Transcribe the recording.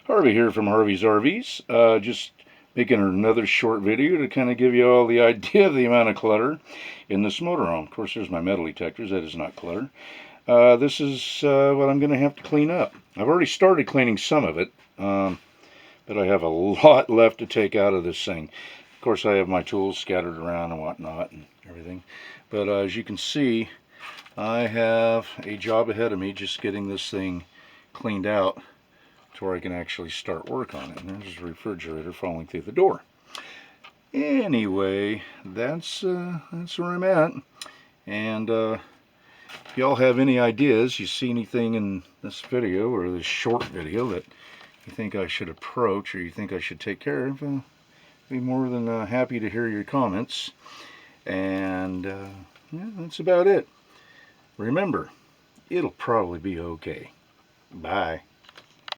Harvey here from Harvey's RVs. Just making another short video to kind of give you all the idea of the amount of clutter in this motorhome. Of course, there's my metal detectors. That is not clutter. This is what I'm going to have to clean up. I've already started cleaning some of it, but I have a lot left to take out of this thing. Of course, I have my tools scattered around and whatnot and everything. But as you can see, I have a job ahead of me just getting this thing cleaned out to where I can actually start work on it. And there's a refrigerator falling through the door. Anyway, that's where I'm at. And if y'all have any ideas, you see anything in this video or this short video that you think I should approach or you think I should take care of, I'll be more than happy to hear your comments. And yeah, that's about it. Remember, it'll probably be okay. Bye.